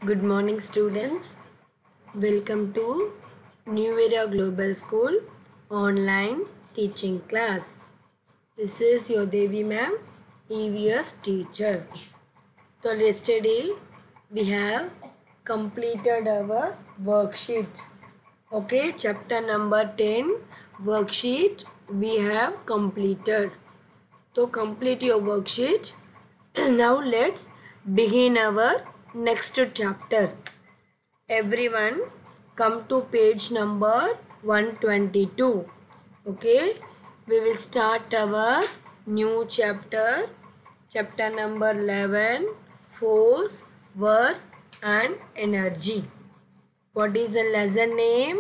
Good morning, students. Welcome to New Era Global School online teaching class. This is your Devi ma'am, EVS teacher. So yesterday we have completed our worksheet. Okay, chapter number 10 worksheet we have completed. So complete your worksheet. Now let's begin our next chapter. Everyone come to page number 122. Okay, we will start our new chapter. Chapter number 11, force, work and energy. What is the lesson name?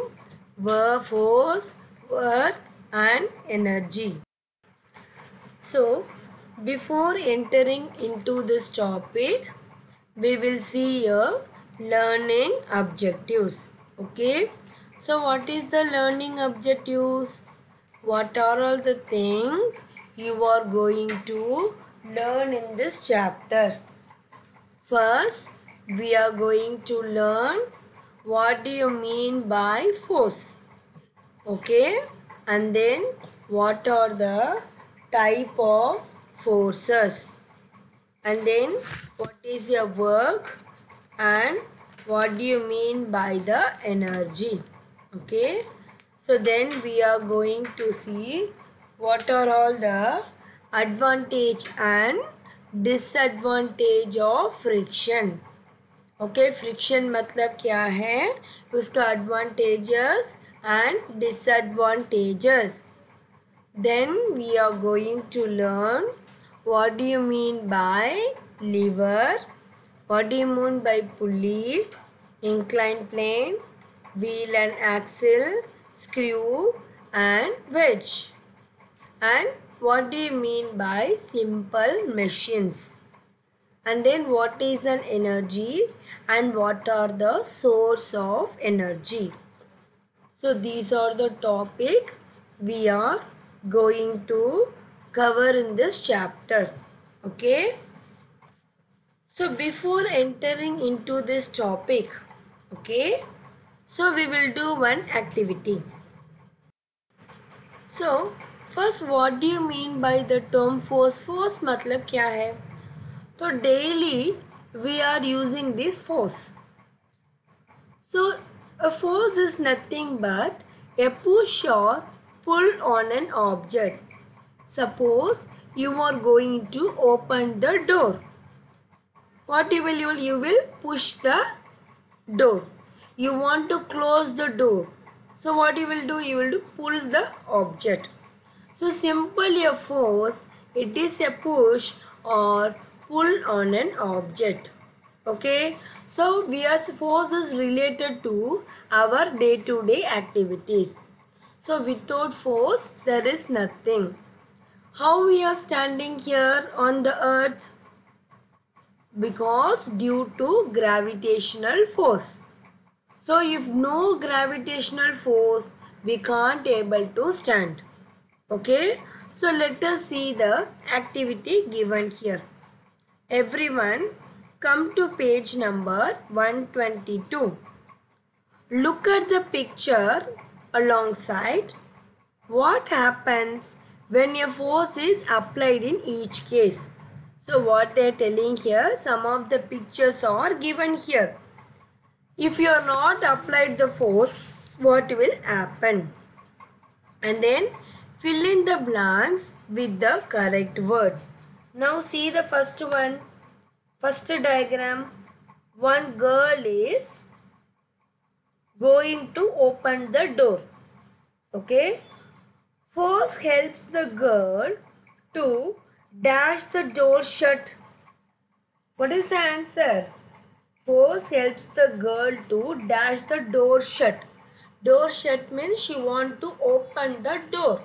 Work, force, work and energy. So, before entering into this topic, we will see your learning objectives. Okay. So, what is the learning objectives? What are all the things you are going to learn in this chapter? First, we are going to learn what do you mean by force. Okay. And then what are the type of forces, and then what is your work and what do you mean by the energy. Okay, so then we are going to see what are all the advantage and disadvantage of friction. Okay, friction मतलब क्या है, उसका advantages and disadvantages. Then we are going to learn what do you mean by lever, what do you mean by pulley, inclined plane, wheel and axle, screw and wedge, and what do you mean by simple machines. And then what is an energy and what are the source of energy. So these are the topic we are going to cover in this chapter. Okay. So before entering into this topic, okay, so we will do one activity. So first, what do you mean by the term force? Force मतलब क्या है? So daily we are using this force. So a force is nothing but a push or pull on an object. Suppose you are going to open the door. What you will do? You will push the door. You want to close the door. So what you will do? You will pull the object. So simply a force, it is a push or pull on an object. Okay. So force is related to our day-to-day activities. So without force, there is nothing. How we are standing here on the earth? Because due to gravitational force. So if no gravitational force, we can't able to stand. Okay. So let us see the activity given here. Everyone come to page number 122. Look at the picture alongside. What happens when a force is applied in each case? So what they are telling here, some of the pictures are given here. If you are not applied the force, what will happen? And then fill in the blanks with the correct words. Now see the first one. First diagram. One girl is going to open the door. Okay. Force helps the girl to dash the door shut. What is the answer? Force helps the girl to dash the door shut. Door shut means she want to open the door.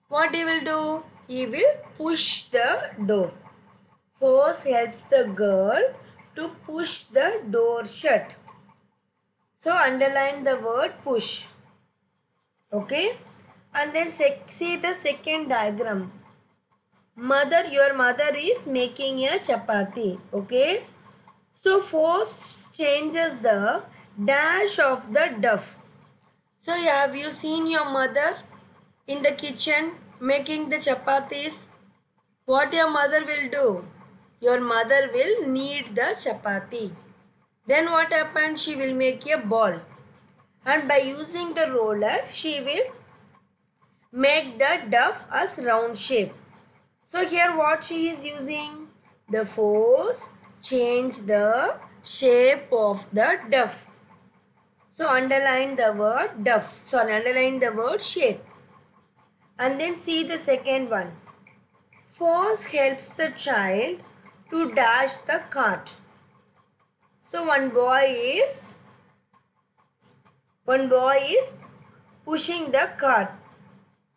What he will do? He will push the door. Force helps the girl to push the door shut. So underline the word push. Okay. And then see the second diagram. Your mother is making a chapati. Okay. So force changes the dash of the dough. So have you seen your mother in the kitchen making the chapatis? What your mother will do? Your mother will knead the chapati. Then what happens? She will make a ball. And by using the roller, she will make the dough as round shape. So here what she is using? The force change the shape of the dough. So underline the word dough. Sorry, underline the word shape. And then see the second one. Force helps the child to dash the cart. So one boy is pushing the cart.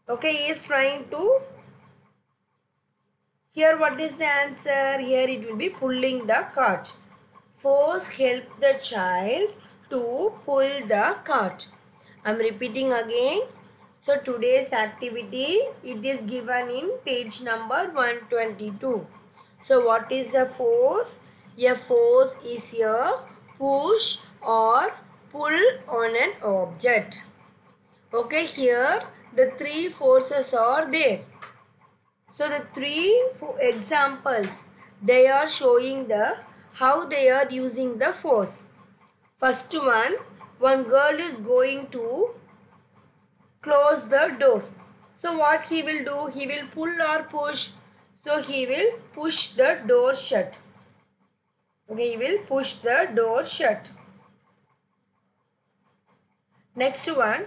Okay, he is trying to. Here what is the answer? Here it will be pulling the cart. Force help the child to pull the cart. I am repeating again. So today's activity, it is given in page number 122. So what is the force? A force is a push or pull on an object. Okay, here the three forces are there. So the three examples, they are showing the how they are using the force. First one girl is going to close the door. So what he will do? He will pull or push. So he will push the door shut. Okay, he will push the door shut. Next one,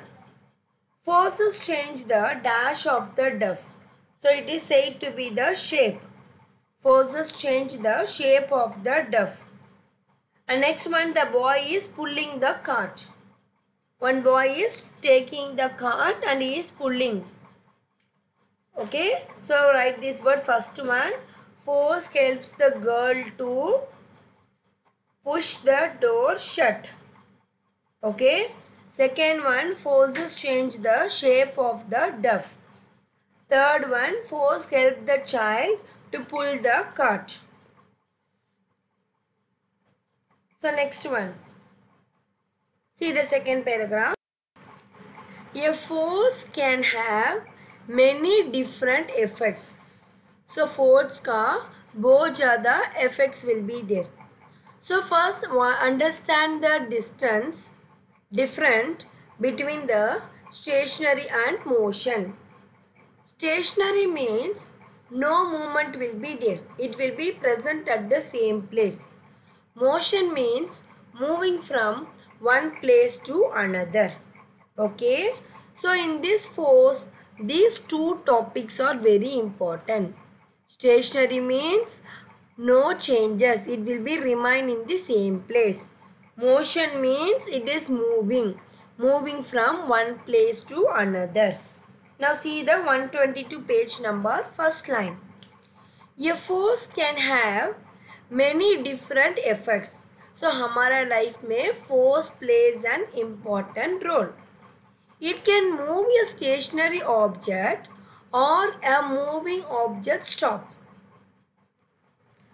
forces change the dash of the dough. So it is said to be the shape. Forces change the shape of the dough. And next one, the boy is pulling the cart. One boy is taking the cart and he is pulling. Okay, so write this word. First one, force helps the girl to push the door shut. Okay, second one, forces change the shape of the dough. Third one, force helps the child to pull the cart. So next one, see the second paragraph. A force can have many different effects. So force का बहुत ज़्यादा effects will be there. So first understand the distance different between the stationary and motion. Stationary means no movement will be there. It will be present at the same place. Motion means moving from one place to another. Okay. So in this force, these two topics are very important. Stationary means no changes. It will be remain in the same place. Motion means it is moving from one place to another. Now see the 122 page number, first line. A force can have many different effects. So हमारा life में force plays an important role. It can move a stationary object or a moving object stop.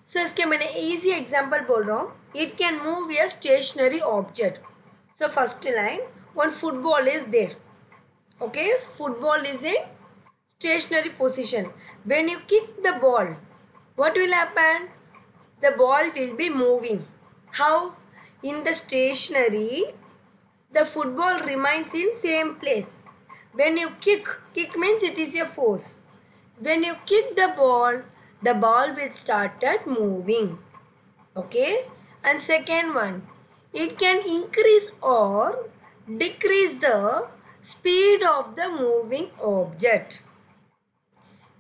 So इसके मैंने easy example बोल रहा हूँ. It can move a stationary object. So first line, one football is there. Okay, football is in stationary position. When you kick the ball, what will happen? The ball will be moving. How? In the stationary, the football remains in same place. When you kick means it is a force. When you kick the ball will start moving. Okay. And second one, it can increase or decrease the speed of the moving object.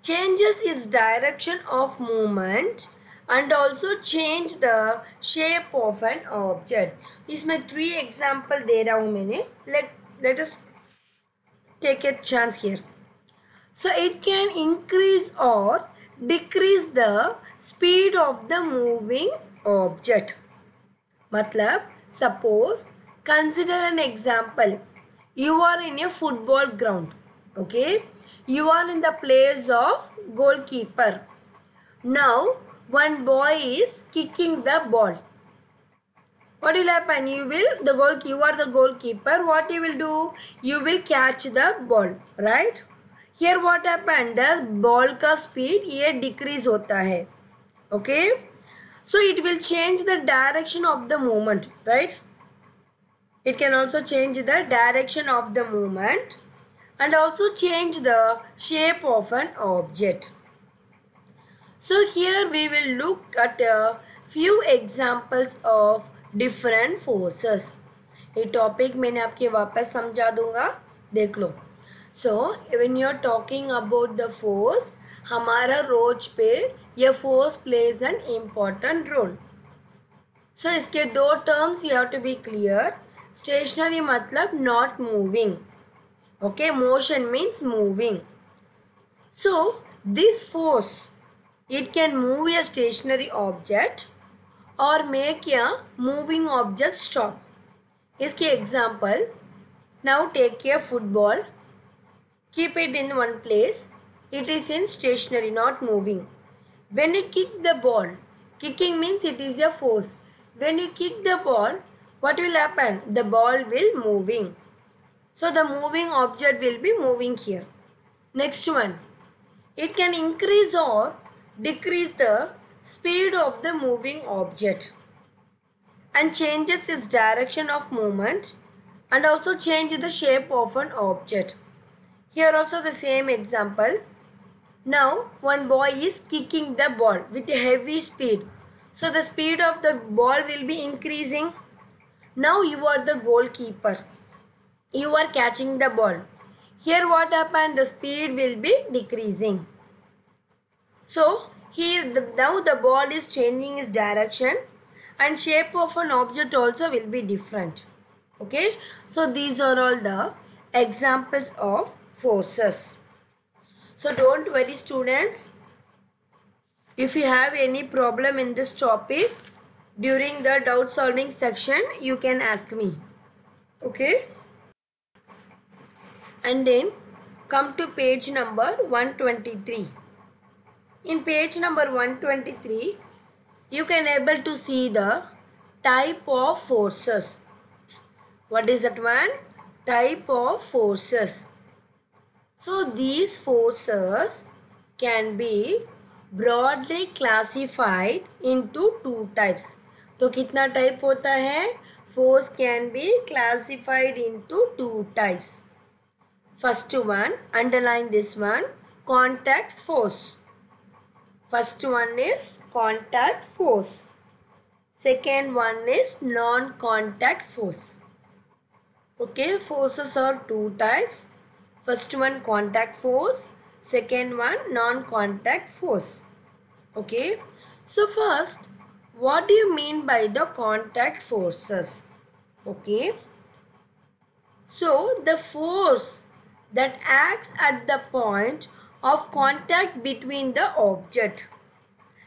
Changes its direction of movement and also change the shape of an object. इसमें 3 example दे रहा हूँ मैंने. Let us take a chance here. So it can increase or decrease the speed of the moving object. मतलब suppose consider an example. You are in a football ground. Okay. You are in the place of goalkeeper. Now one boy is kicking the ball. what will happen? You are the goalkeeper. What you will do? You will catch the ball, right? Here what happened? The ball का speed ये decrease होता है, okay? So it will change the direction of the movement, right? It can also change the direction of the movement and also change the shape of an object. So here we will look at a few examples of different forces. ये topic मैंने आपके वापस समझा दूंगा, देख लो. So when you are talking about the force, हमारा रोज पे ये force plays an important role. So इसके दो terms you have to be clear. Stationary मतलब not moving. Okay, motion means moving. So this force, it can move a stationary object or make a moving object stop. इसके example, now take a football, keep it in one place. It is in stationary, not moving. When you kick the ball, kicking means it is a force. When you kick the ball, what will happen? The ball will moving. So the moving object will be moving here. Next one, it can increase or decrease the speed of the moving object and changes its direction of movement and also change the shape of an object. Here also the same example. Now one boy is kicking the ball with a heavy speed. So the speed of the ball will be increasing. Now you are the goalkeeper. You are catching the ball. Here what happened? The speed will be decreasing. So now the ball is changing its direction and shape of an object also will be different. Okay. So these are all the examples of forces. So don't worry students. If you have any problem in this topic, during the doubt solving section, you can ask me. Okay. And then come to page number 123. In page number 123, you can able to see the type of forces. What is that one? Type of forces. So these forces can be broadly classified into two types. तो कितना type होता है? Force can be classified into two types. First one, underline this one, contact force. First one is contact force. Second one is non-contact force. Okay, forces are two types. First one contact force. Second one non-contact force. Okay. So first, what do you mean by the contact forces? Okay. So the force that acts at the point of contact between the object,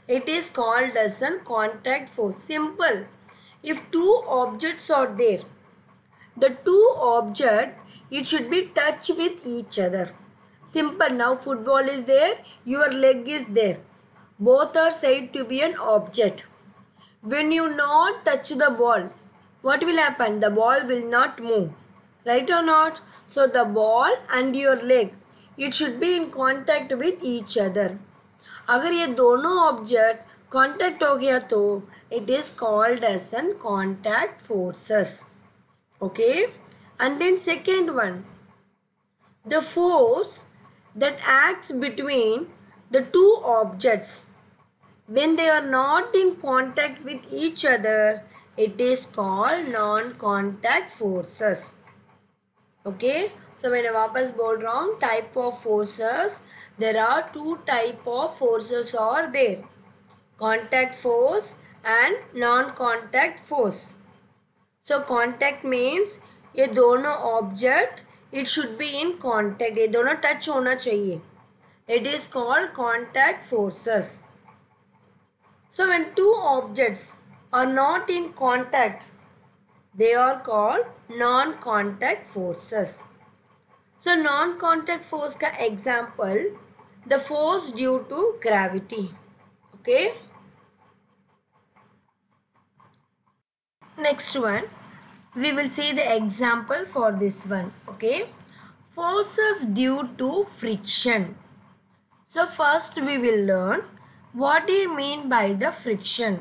it is called as a contact force. Simple. If two objects are there, the two objects, it should be touch with each other. Simple. Now football is there, your leg is there. Both are said to be an object. When you not touch the ball, what will happen? The ball will not move. Right or not? So the ball and your leg, it should be in contact with each other. अगर ये दोनों object contact हो गया तो it is called as an contact forces. Okay. And then second one, the force that acts between the two objects when they are not in contact with each other, it is called non-contact forces. Okay. So मैंने वापस बोल रहा हूँ, type of forces, there are two type of forces are there, contact force and non-contact force. So contact means ये दोनों object, it should be in contact, ये दोनों touch होना चाहिए. It is called contact forces. So when two objects are not in contact, they are called non-contact forces. So non-contact force का example, the force due to gravity. Okay. next one, we will see the example for this one. Okay, forces due to friction. So first we will learn what do you mean by the friction.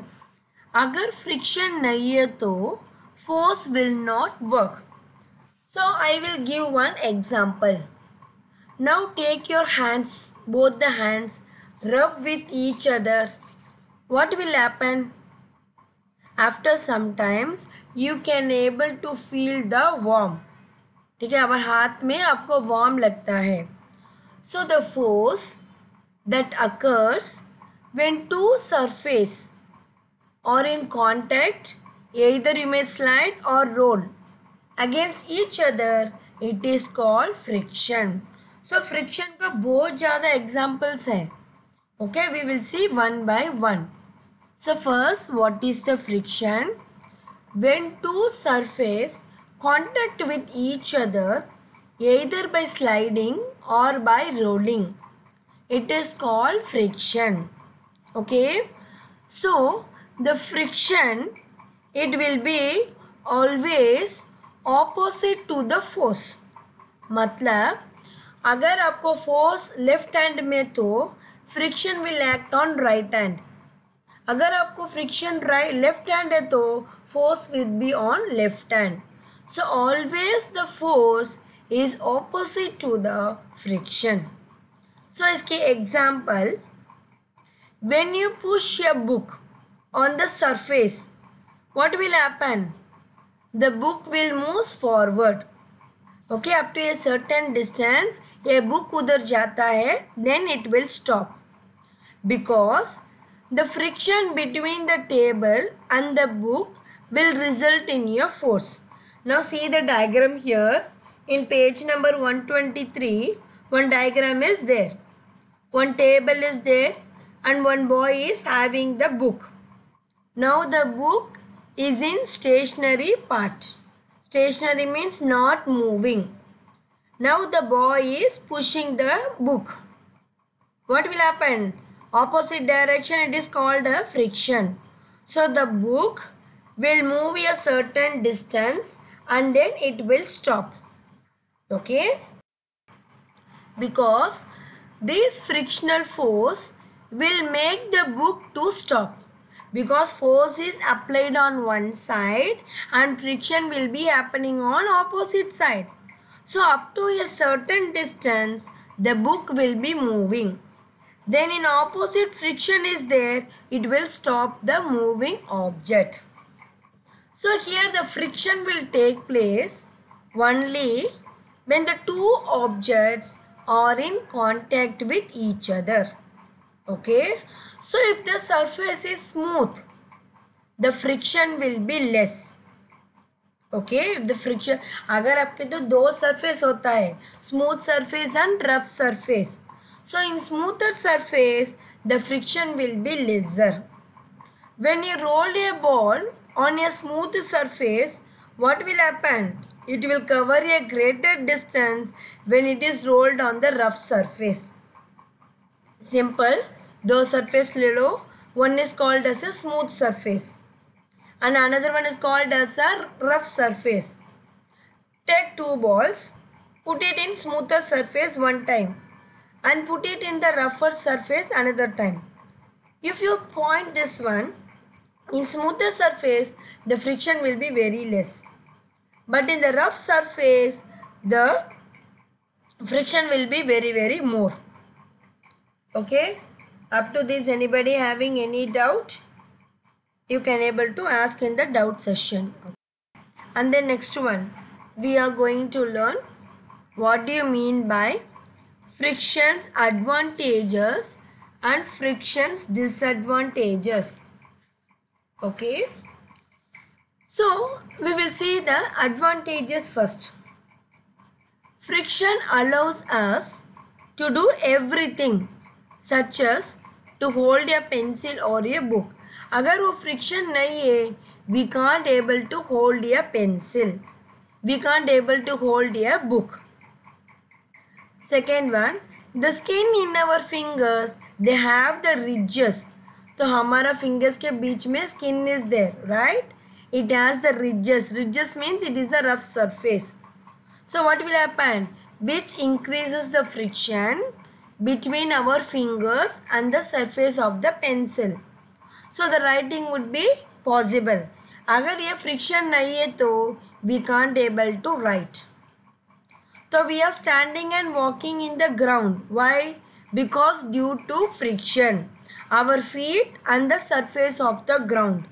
अगर friction नहीं है तो force will not work. So I will give one example. Now take your hands, both the hands, rub with each other. What will happen? After some times you can able to feel the warm. ठीक है, अब हाथ में आपको warm लगता है. So the force that occurs when two surfaces are in contact, either you may slide or roll against each other, it is called friction. So friction का बहुत ज़्यादा examples है. Okay, we will see one by one. So first, what is the friction? When two surfaces contact with each other, either by sliding or by rolling, it is called friction. Okay, so the friction, it will be always opposite to the force. मतलब अगर आपको force left hand में तो friction will act on right hand. अगर आपको friction right left hand है तो force will be on left hand. So always the force is opposite to the friction. So इसके example, when you push a book on the surface, what will happen? The book will move forward. Okay, up to a certain distance, a book उधर जाता है, then it will stop. Because the friction between the table and the book will result in a force. Now see the diagram here. In page number 123, one diagram is there. One table is there and one boy is having the book. Now the book is in stationary part. Stationary means not moving. Now the boy is pushing the book. What will happen? Opposite direction, it is called a friction. So the book will move a certain distance and then it will stop. Okay? Because this frictional force will make the book to stop. Because force is applied on one side and friction will be happening on opposite side. So up to a certain distance, the book will be moving. Then in opposite friction is there, it will stop the moving object. So here the friction will take place only when the two objects are in contact with each other. Okay. So if the surface is smooth, the friction will be less. Okay. If the friction, अगर आपके तो दो surface होता है, smooth surface and rough surface. So in smoother surface, the friction will be lesser. When you roll a ball on a smooth surface, what will happen? It will cover a greater distance when it is rolled on the rough surface. Simple. दो surface ले लो. One is called as a smooth surface and another one is called as a rough surface. Take two balls, put it in smoother surface one time and put it in the rougher surface another time. If you point this one in smoother surface, the friction will be very less. But in the rough surface, the friction will be very more. Okay. Up to this, anybody having any doubt? You can able to ask in the doubt session. And the next one, we are going to learn what do you mean by friction's advantages and friction's disadvantages. Okay. So we will see the advantages first. Friction allows us to do everything such as to hold a pencil or a book. अगर वो friction नहीं है, we can't able to hold a pencil. We can't able to hold a book. Second one, the skin in our fingers, they have the ridges. तो हमारा fingers के बीच में skin is there, right? it has the ridges. Ridges means it is a rough surface. So what will happen? Which increases the friction between our fingers and the surface of the pencil. So the writing would be possible. अगर ये friction नहीं है तो we can't able to write. So we are standing and walking in the ground. Why? Because due to friction. Our feet and the surface of the ground.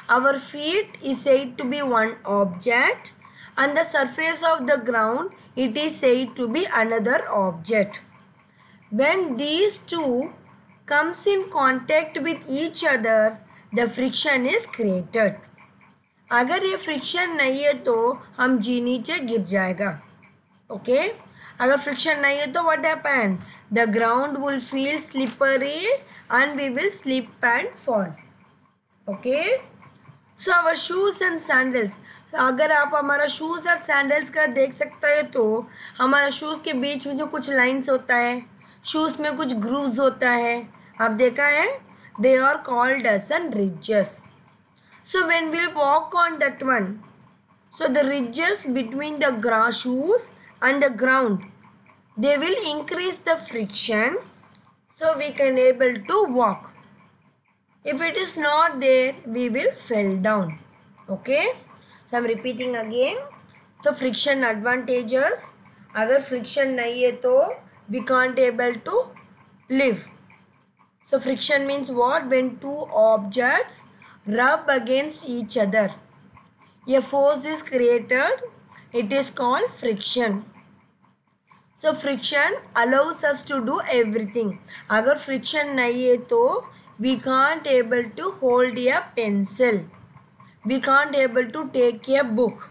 Our feet is said to be one object and the surface of the ground it is said to be another object. When these two comes in contact with each other, the friction is created. अगर ये friction नहीं है तो हम जी नीचे गिर जाएगा. Okay? अगर friction नहीं है तो what happen? The ground will feel slippery and we will slip and fall. Okay? So our shoes and sandals. अगर आप हमारा शूज़ और सैंडल्स का देख सकते हैं तो हमारा शूज़ के बीच में जो कुछ लाइंस होता है, शूज़ में कुछ ग्रूव्स होता है, आप देखा है? They are called as ridges. So when we walk on that one, so the ridges between the shoes and the ground, they will increase the friction, so we can able to walk. If it is not there, we will fall down. Okay? So I am repeating again. So friction advantages. अगर friction नहीं है तो we can't able to live. So friction means what? When two objects rub against each other, a force is created. It is called friction. So friction allows us to do everything. अगर friction नहीं है तो we can't able to hold a pencil. We can't able to take a book.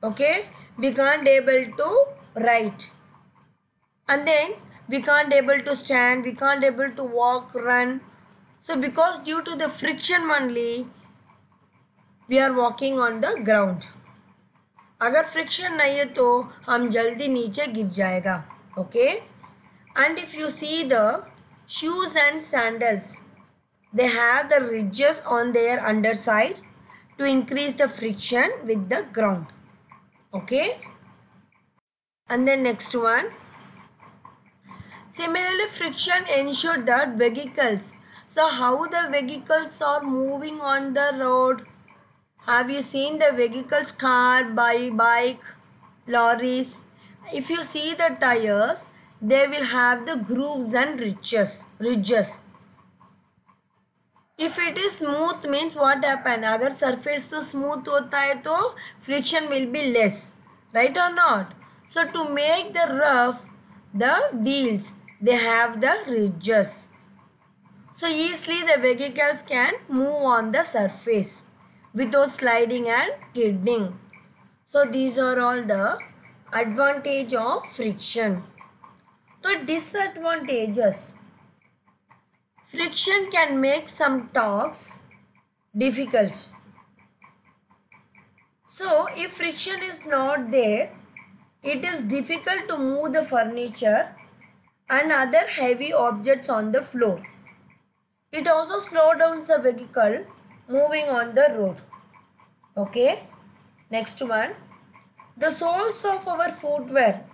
Okay? We can't able to write. And then we can't able to stand. We can't able to walk, run. So because due to the friction only, we are walking on the ground. अगर friction नहीं है तो हम जल्दी नीचे गिर जाएगा. Okay? And if you see the shoes and sandals, they have the ridges on their underside to increase the friction with the ground. Okay? And then next one. Similarly, friction ensures that vehicles. So how the vehicles are moving on the road? Have you seen the vehicles? Car, bike, lorries. If you see the tires, they will have the grooves and ridges. If it is smooth means what happen? अगर surface तो smooth होता है तो friction will be less, right or not? So to make the rough, the wheels, they have the ridges. So easily the vehicles can move on the surface without sliding and skidding. So these are all the advantage of friction. So disadvantages. Friction can make some tasks difficult. So if friction is not there, it is difficult to move the furniture and other heavy objects on the floor. It also slows down the vehicle moving on the road. Okay. Next one. The soles of our footwear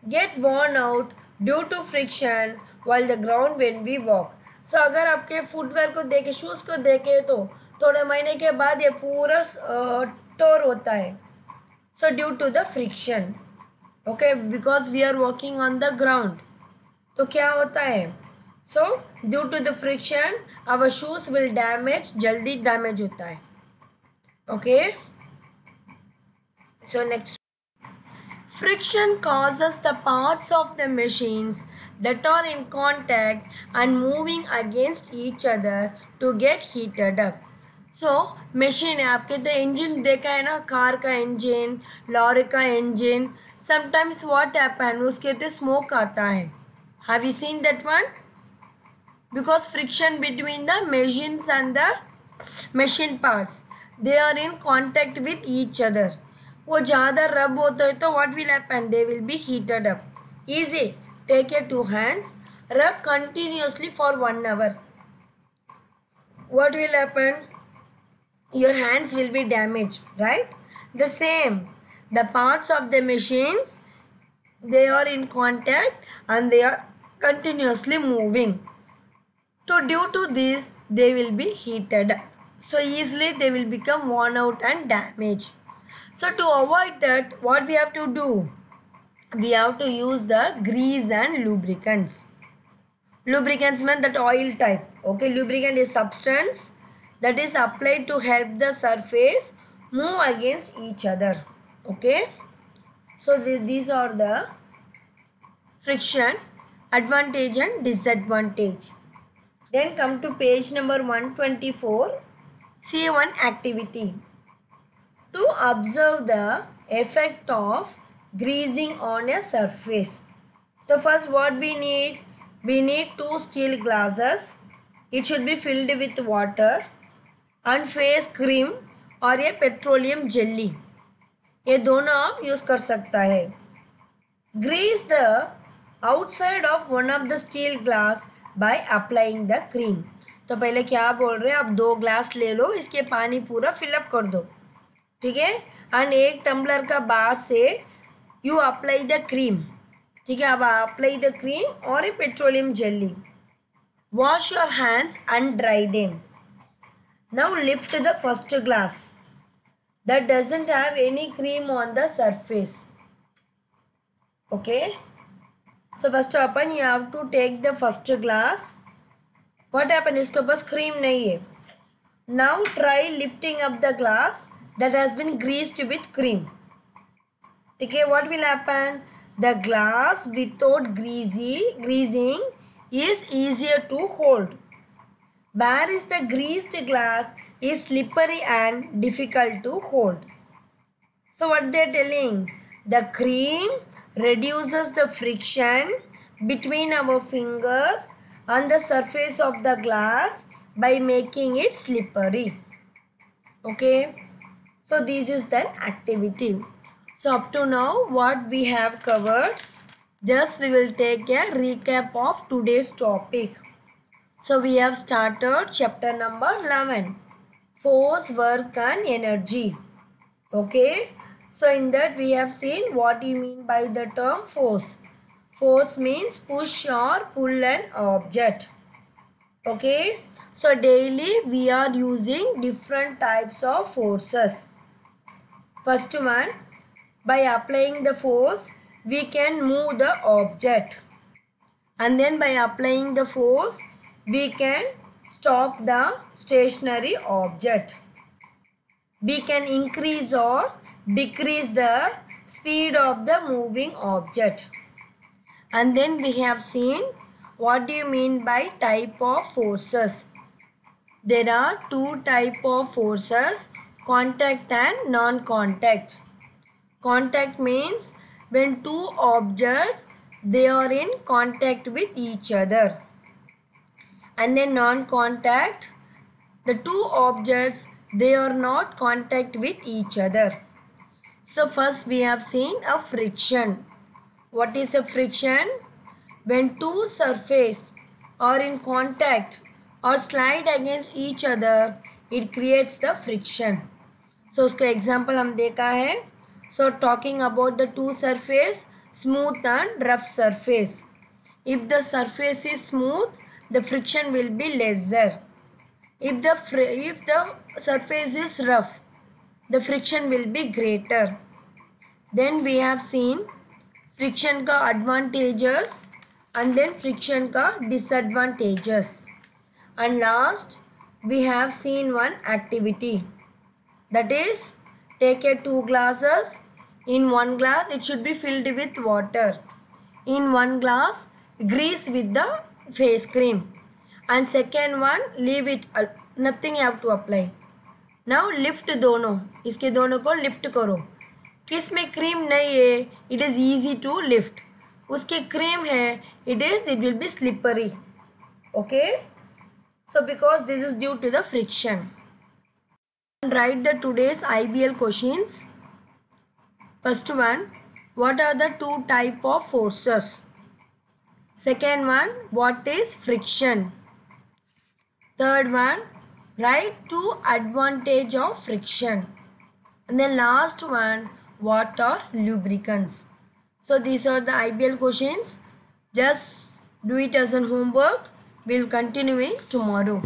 get worn out due to friction while the ground when we walk. So अगर आपके footwear को देखे, shoes को देखे तो थोड़े महीने के बाद ये पूरा टोर होता है. So due to the friction. Okay, because we are walking on the ground. तो क्या होता है? So due to the friction, our shoes will damage, जल्दी damage होता है. Okay. So next. Friction causes the parts of the machines that are in contact and moving against each other to get heated up. So machine है आपके तो engine देखा है ना, car का engine, लॉरी का engine. Sometimes what happen, उसके तो smoke आता है. Have you seen that one? Because friction between the machines and the machine parts, they are in contact with each other. वो ज़्यादा रब होता है तो what will happen? They will be heated up. Easy. Take your 2 hands, rub continuously for 1 hour. What will happen? your hands will be damaged, right? The same, the parts of the machines, they are in contact and they are continuously moving. So due to this, they will be heated. So easily they will become worn out and damaged. So to avoid that, what we have to do? We have to use the grease and lubricants. Lubricants mean that oil type. Okay, lubricant is substance that is applied to help the surface move against each other. Okay, so these are the friction, advantage and disadvantage. Then come to page number 124. See one activity. To observe the effect of greasing on a surface. So first what we need? We need 2 steel glasses. It should be filled with water and face cream और ये petroleum jelly, ये दोनों आप use कर सकता है. Grease the outside of one of the steel glass by applying the cream. तो पहले क्या बोल रहे हैं, आप 2 ग्लास ले लो, इसके पानी पूरा फिलअप कर दो, ठीक है. एंड 1 टम्बलर का बाद से यू अप्लाई द क्रीम, ठीक है. अब apply the cream or a petroleum jelly. Wash your hands and dry them. Now lift the first glass that doesn't have any cream on the surface. Okay, so first upon you have to take the first glass. What happen, इसके पास cream नहीं है. Now try lifting up the glass that has been greased with cream. Okay, what will happen? The glass without greasing is easier to hold. Where is the greased glass is slippery and difficult to hold. So what they are telling? The cream reduces the friction between our fingers on the surface of the glass by making it slippery. Okay. So this is the activity. So up to now what we have covered, just we will take a recap of today's topic. So we have started chapter number 11. Force, work and energy. Okay, so in that we have seen what you mean by the term force. Force means push or pull an object. Okay, so daily we are using different types of forces. First one, by applying the force we can move the object, and then by applying the force we can stop the stationary object. We can increase or decrease the speed of the moving object. And then we have seen what do you mean by type of forces. There are 2 types of forces, contact and non-contact. Contact means when 2 objects they are in contact with each other. And then non-contact, the 2 objects they are not contact with each other. So first we have seen a friction. What is a friction? When 2 surfaces are in contact or slide against each other, it creates the friction. So उसका example हम देखा है. So talking about the 2 surfaces, smooth and rough surface. If the surface is smooth, the friction will be lesser. If the surface is rough, the friction will be greater. Then we have seen friction का advantages and then friction का disadvantages. And last we have seen one activity, that is take a 2 glasses. In 1 glass it should be filled with water. In 1 glass grease with the face cream, and second one leave it, nothing you have to apply. Now lift दोनों, इसके दोनों को lift करो. किस में cream नहीं है, it is easy to lift. उसके क्रीम है, it will be slippery. Okay, so because this is due to the friction. Write the today's IBL questions. First one, what are the 2 types of forces? Second one, what is friction? Third one, Write two advantage of friction. And then last one, what are lubricants? So these are the IBL questions. Just do it as a homework. We'll continue it tomorrow.